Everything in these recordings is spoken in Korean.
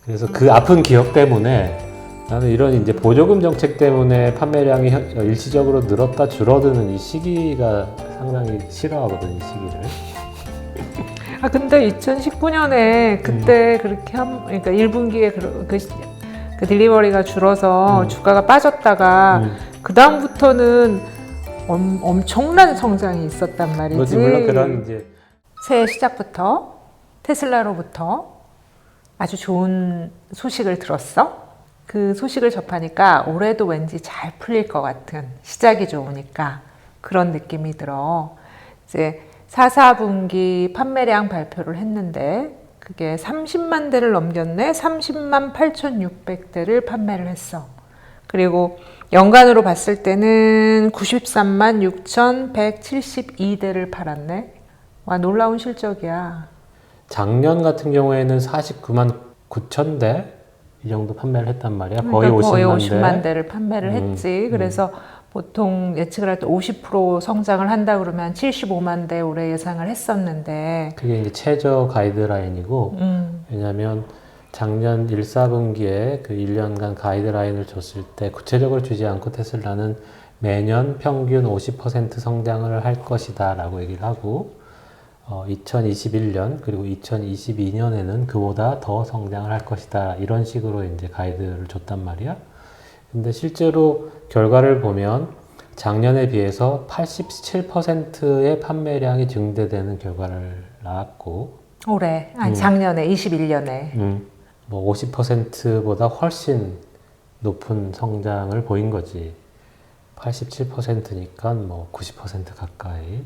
그래서 그 아픈 기억 때문에 나는 이런 이제 보조금 정책 때문에 판매량이 일시적으로 늘었다 줄어드는 이 시기가 상당히 싫어하거든, 이 시기를. 아 근데 2019년에 그때 그렇게 그러니까 1분기에 그 딜리버리가 줄어서 주가가 빠졌다가 그 다음부터는 엄청난 성장이 있었단 말이지. 물론 그런 이제 새해 시작부터 테슬라로부터 아주 좋은 소식을 들었어. 그 소식을 접하니까 올해도 왠지 잘 풀릴 것 같은, 시작이 좋으니까 그런 느낌이 들어. 이제 4, 4분기 판매량 발표를 했는데 그게 30만 대를 넘겼네. 30만 8,600대를 판매를 했어. 그리고 연간으로 봤을 때는 93만 6,172대를 팔았네. 와, 놀라운 실적이야. 작년 같은 경우에는 49만 9천 대 이 정도 판매를 했단 말이야. 거의 그러니까 50만 대. 대를 판매를 했지. 그래서 보통 예측을 할 때 50% 성장을 한다 그러면 75만 대 올해 예상을 했었는데 그게 이제 최저 가이드라인이고, 왜냐면 작년 1, 4분기에 그 1년간 가이드라인을 줬을 때 구체적으로 주지 않고 테슬라는 매년 평균 50% 성장을 할 것이다 라고 얘기를 하고, 2021년 그리고 2022년에는 그보다 더 성장을 할 것이다 이런 식으로 이제 가이드를 줬단 말이야. 근데 실제로 결과를 보면 작년에 비해서 87%의 판매량이 증대되는 결과를 나왔고, 올해 아니 작년에 21년에 뭐 50%보다 훨씬 높은 성장을 보인 거지. 87%니까 뭐 90% 가까이.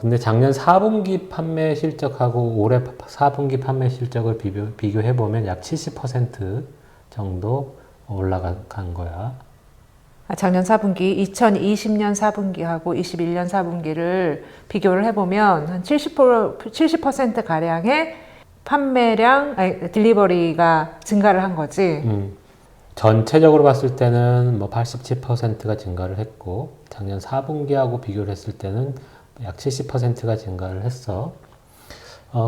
근데 작년 4분기 판매 실적하고 올해 4분기 판매 실적을 비교해보면 약 70% 정도 올라간 거야. 작년 4분기, 2020년 4분기하고 21년 4분기를 비교를 해보면 한 70% 가량의 판매량, 아니, 딜리버리가 증가를 한 거지. 전체적으로 봤을 때는 뭐 87%가 증가를 했고, 작년 4분기하고 비교를 했을 때는 약 70%가 증가를 했어.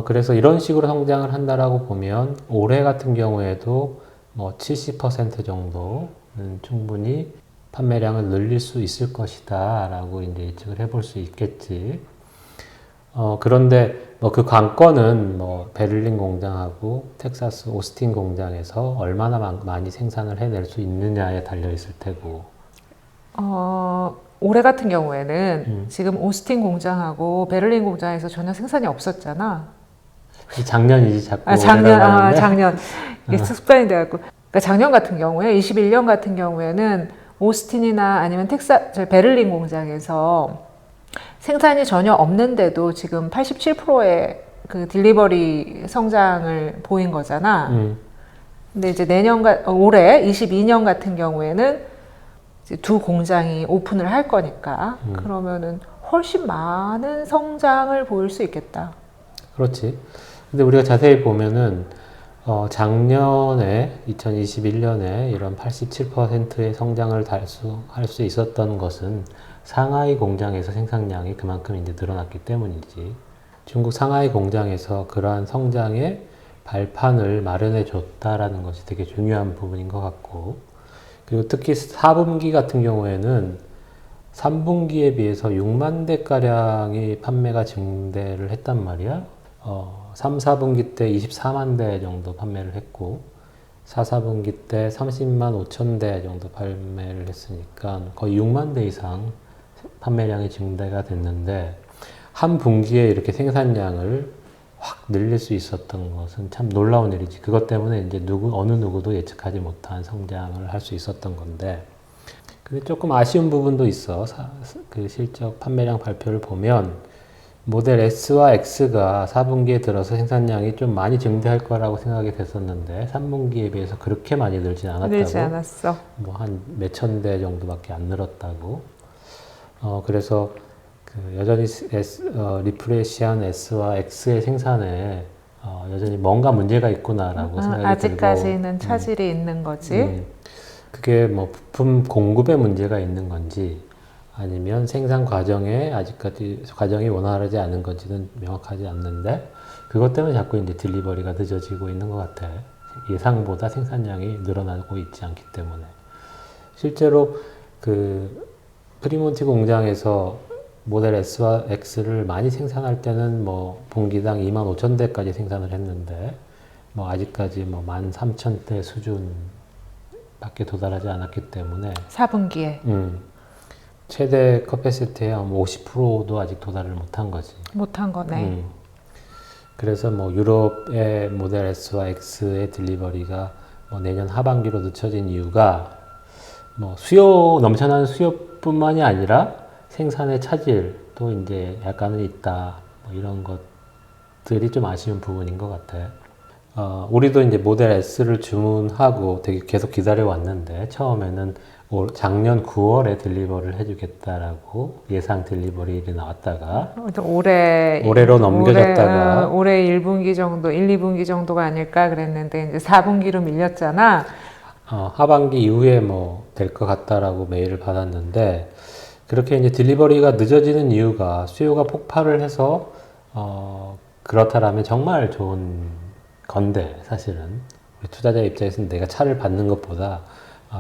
그래서 이런 식으로 성장을 한다라고 보면 올해 같은 경우에도 뭐 70% 정도는 충분히 판매량을 늘릴 수 있을 것이다 라고 이제 예측을 해볼 수 있겠지. 그런데 뭐 그 관건은 뭐 베를린 공장하고 텍사스 오스틴 공장에서 얼마나 많이 생산을 해낼 수 있느냐에 달려 있을 테고. 올해 같은 경우에는 지금 오스틴 공장하고 베를린 공장에서 전혀 생산이 없었잖아. 작년이지 자꾸 작년. 이게 습관이 돼갖고. 그러니까 작년 같은 경우에, 21년 같은 경우에는 오스틴이나 아니면 베를린 공장에서 생산이 전혀 없는데도 지금 87%의 그 딜리버리 성장을 보인 거잖아. 근데 이제 올해 22년 같은 경우에는 이제 두 공장이 오픈을 할 거니까 그러면은 훨씬 많은 성장을 보일 수 있겠다. 그렇지. 근데 우리가 자세히 보면은 작년에 2021년에 이런 87%의 성장을 할 수 있었던 것은 상하이 공장에서 생산량이 그만큼 이제 늘어났기 때문이지. 중국 상하이 공장에서 그러한 성장의 발판을 마련해 줬다라는 것이 되게 중요한 부분인 것 같고, 그리고 특히 4분기 같은 경우에는 3분기에 비해서 6만 대가량이 판매가 증대를 했단 말이야. 3, 4분기 때 24만 대 정도 판매를 했고, 4, 4분기 때 30만 5천 대 정도 판매를 했으니까 거의 6만 대 이상 판매량이 증대가 됐는데, 한 분기에 이렇게 생산량을 확 늘릴 수 있었던 것은 참 놀라운 일이지. 그것 때문에 이제 어느 누구도 예측하지 못한 성장을 할 수 있었던 건데, 근데 조금 아쉬운 부분도 있어. 그 실적 판매량 발표를 보면 모델 S와 X가 4분기에 들어서 생산량이 좀 많이 증대할 거라고 생각이 됐었는데 3분기에 비해서 그렇게 많이 늘지 않았다고. 늘지 않았어. 뭐 한 몇천 대 정도밖에 안 늘었다고. 그래서 여전히 리프레시한 S와 X의 생산에 여전히 뭔가 문제가 있구나라고 생각이 들고, 아직까지는 차질이 있는 거지. 그게 뭐 부품 공급에 문제가 있는 건지 아니면 생산 과정에 아직까지 과정이 원활하지 않은 건지는 명확하지 않는데, 그것 때문에 자꾸 이제 딜리버리가 늦어지고 있는 것 같아. 예상보다 생산량이 늘어나고 있지 않기 때문에. 실제로 그 프리몬티 공장에서 모델 S와 X를 많이 생산할 때는 뭐 분기당 25,000대까지 생산을 했는데 뭐 아직까지 뭐 13,000대 수준밖에 도달하지 않았기 때문에 4분기에 최대 커패시티의 50%도 아직 도달을 못한 거지. 못한 거네. 그래서 뭐 유럽의 모델 S와 X의 딜리버리가 뭐 내년 하반기로 늦춰진 이유가 뭐 넘쳐나는 수요뿐만이 아니라 생산의 차질도 이제 약간은 있다. 뭐 이런 것들이 좀 아쉬운 부분인 것 같아. 우리도 이제 모델 S를 주문하고 되게 계속 기다려 왔는데 처음에는 작년 9월에 딜리버리를 해주겠다라고 예상 딜리버리일이 나왔다가 올해로 넘겨졌다가 올해 1분기 정도, 1, 2분기 정도가 아닐까 그랬는데 이제 4분기로 밀렸잖아. 하반기 이후에 뭐 될 것 같다라고 메일을 받았는데 그렇게 이제 딜리버리가 늦어지는 이유가 수요가 폭발을 해서 그렇다라면 정말 좋은 건데 사실은 우리 투자자 입장에서는 내가 차를 받는 것보다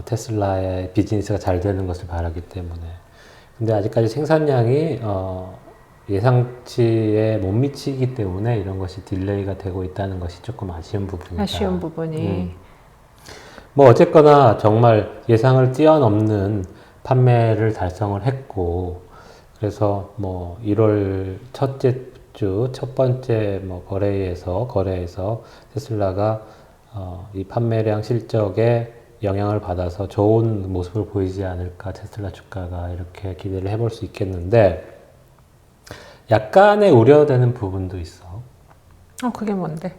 테슬라의 비즈니스가 잘 되는 것을 바라기 때문에 근데 아직까지 생산량이 예상치에 못 미치기 때문에 이런 것이 딜레이가 되고 있다는 것이 조금 아쉬운 부분이다. 아쉬운 부분이. 뭐 어쨌거나 정말 예상을 뛰어넘는 판매를 달성을 했고 그래서 뭐 1월 첫째 주 첫 번째 뭐 거래에서 테슬라가 이 판매량 실적에 영향을 받아서 좋은 모습을 보이지 않을까 테슬라 주가가 이렇게 기대를 해볼 수 있겠는데 약간의 우려되는 부분도 있어. 그게 뭔데?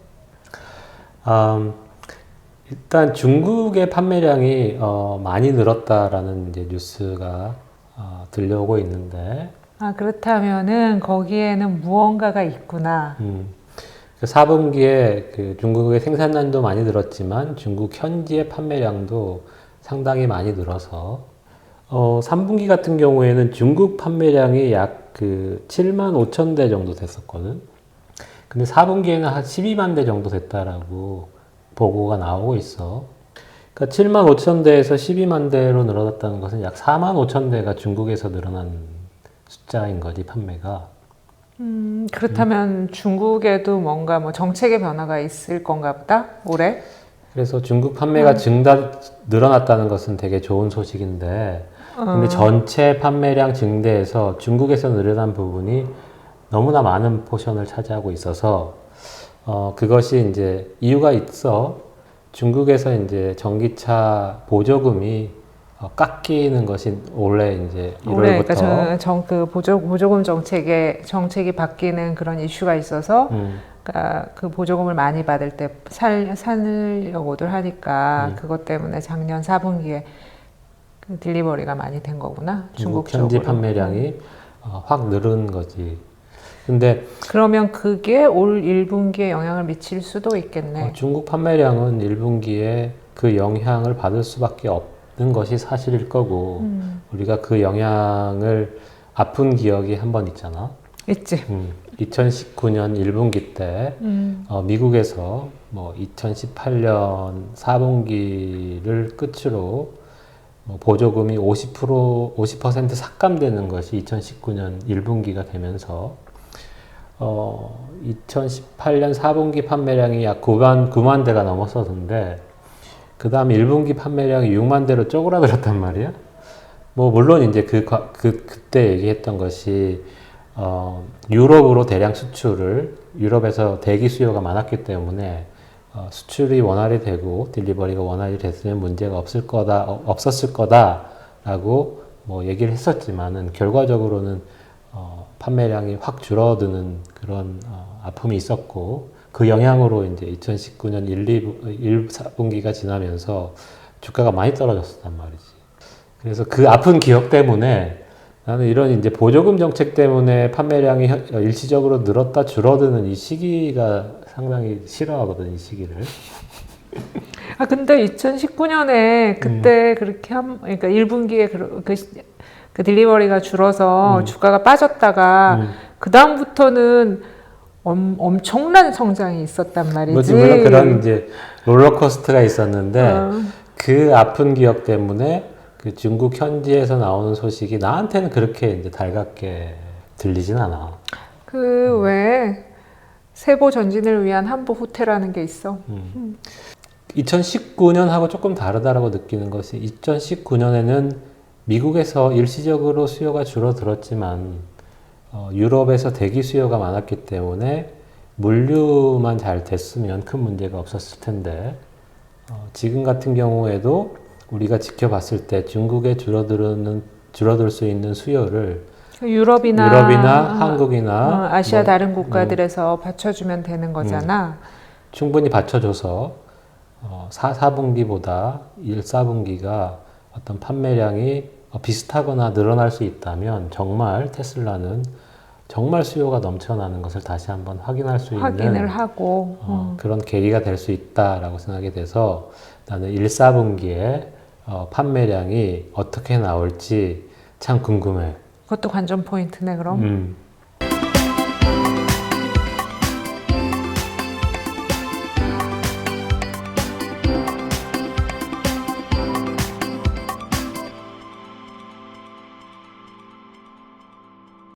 일단 중국의 판매량이 많이 늘었다라는 이제 뉴스가 들려오고 있는데 그렇다면은 거기에는 무언가가 있구나. 4분기에 그 중국의 생산량도 많이 늘었지만 중국 현지의 판매량도 상당히 많이 늘어서 3분기 같은 경우에는 중국 판매량이 약 그 75,000대 정도 됐었거든. 근데 4분기에는 한 120,000대 정도 됐다라고 보고가 나오고 있어. 그러니까 75,000대에서 120,000대로 늘어났다는 것은 약 45,000대가 중국에서 늘어난 숫자인 거지, 판매가. 그렇다면 중국에도 뭔가 뭐 정책의 변화가 있을 건가 보다, 올해? 그래서 중국 판매가 늘어났다는 것은 되게 좋은 소식인데, 근데 전체 판매량 증대에서 중국에서 늘어난 부분이 너무나 많은 포션을 차지하고 있어서, 그것이 이제 이유가 있어. 중국에서 이제 전기차 보조금이 깎이는 것이 올해 이제 1월부터 그러니까 그 보조금 정책이 바뀌는 그런 이슈가 있어서 그러니까 그 보조금을 많이 받을 때 살려고들 하니까 그것 때문에 작년 4분기에 그 딜리버리가 많이 된 거구나. 중국 현지 판매량이 확 늘은 거지. 근데 그러면 그게 올 1분기에 영향을 미칠 수도 있겠네. 중국 판매량은 1분기에 그 영향을 받을 수밖에 없는 것이 사실일 거고 우리가 그 영향을 아픈 기억이 한 번 있잖아. 있지. 2019년 1분기 때 미국에서 뭐 2018년 4분기를 끝으로 뭐 보조금이 50% 삭감되는 것이 2019년 1분기가 되면서 2018년 4분기 판매량이 약 9만 대가 넘었었는데 그 다음 1분기 판매량이 6만 대로 쪼그라들었단 말이야. 뭐 물론 이제 그때 얘기했던 것이 유럽으로 대량 수출을 유럽에서 대기 수요가 많았기 때문에 수출이 원활히 되고 딜리버리가 원활히 됐으면 문제가 없었을 거다라고 뭐 얘기를 했었지만은 결과적으로는 판매량이 확 줄어드는 그런 아픔이 있었고 그 영향으로 이제 2019년 1, 4분기가 지나면서 주가가 많이 떨어졌단 말이지. 그래서 그 아픈 기억 때문에 나는 이런 이제 보조금 정책 때문에 판매량이 일시적으로 늘었다 줄어드는 이 시기가 상당히 싫어하거든, 이 시기를. 근데 2019년에 그때 그렇게 그러니까 1분기에 그 딜리버리가 줄어서 주가가 빠졌다가 그 다음부터는 엄청난 성장이 있었단 말이지. 물론 그런 이제 롤러코스터가 있었는데 어. 그 아픈 기억 때문에 그 중국 현지에서 나오는 소식이 나한테는 그렇게 이제 달갑게 들리진 않아. 그 왜 세보 전진을 위한 한보 후퇴라는 게 있어. 2019년하고 조금 다르다라고 느끼는 것이 2019년에는 미국에서 일시적으로 수요가 줄어들었지만 유럽에서 대기 수요가 많았기 때문에 물류만 잘 됐으면 큰 문제가 없었을 텐데 지금 같은 경우에도 우리가 지켜봤을 때 중국에 줄어들 수 있는 수요를 유럽이나 한국이나 아시아 뭐, 다른 국가들에서 받쳐주면 되는 거잖아. 충분히 받쳐줘서 4분기보다 1, 4분기가 어떤 판매량이 비슷하거나 늘어날 수 있다면 정말 테슬라는 정말 수요가 넘쳐나는 것을 다시 한번 확인할 수 있는 확인을 하고 그런 계기가 될 수 있다라고 생각이 돼서 나는 1, 4분기에 판매량이 어떻게 나올지 참 궁금해. 그것도 관전 포인트네 그럼.